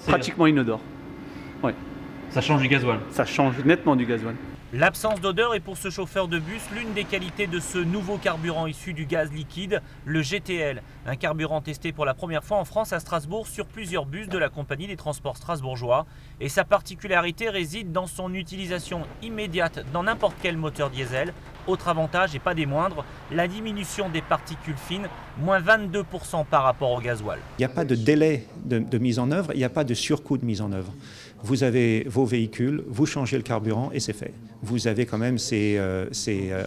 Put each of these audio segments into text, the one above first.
pratiquement inodore. Ouais. Ça change du gasoil. Ça change nettement du gasoil. L'absence d'odeur est pour ce chauffeur de bus l'une des qualités de ce nouveau carburant issu du gaz liquide, le GTL. Un carburant testé pour la première fois en France à Strasbourg sur plusieurs bus de la compagnie des transports strasbourgeois. Et sa particularité réside dans son utilisation immédiate dans n'importe quel moteur diesel. Autre avantage et pas des moindres, la diminution des particules fines, moins 22% par rapport au gasoil. Il n'y a pas de délai de mise en œuvre, il n'y a pas de surcoût de mise en œuvre. Vous avez vos véhicules, vous changez le carburant et c'est fait. Vous avez quand même ces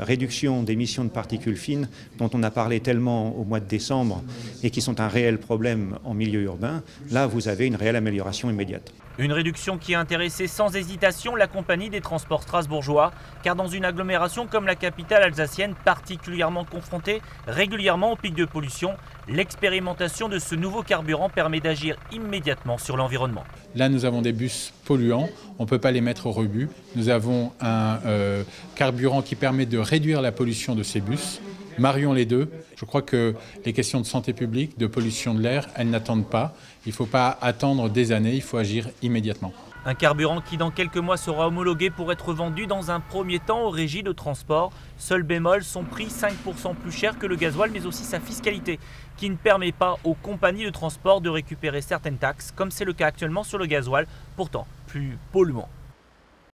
réductions d'émissions de particules fines dont on a parlé tellement au mois de décembre et qui sont un réel problème en milieu urbain. Là, vous avez une réelle amélioration immédiate. Une réduction qui a intéressé sans hésitation la compagnie des transports strasbourgeois, car dans une agglomération comme la capitale alsacienne, particulièrement confrontée régulièrement aux pics de pollution, l'expérimentation de ce nouveau carburant permet d'agir immédiatement sur l'environnement. Là, nous avons des bus polluants, on ne peut pas les mettre au rebut. Nous avons un carburant qui permet de réduire la pollution de ces bus. Marions les deux. Je crois que les questions de santé publique, de pollution de l'air, elles n'attendent pas. Il ne faut pas attendre des années, il faut agir immédiatement. Un carburant qui dans quelques mois sera homologué pour être vendu dans un premier temps aux régies de transport. Seul bémol, son prix 5% plus cher que le gasoil, mais aussi sa fiscalité, qui ne permet pas aux compagnies de transport de récupérer certaines taxes, comme c'est le cas actuellement sur le gasoil, pourtant plus polluant.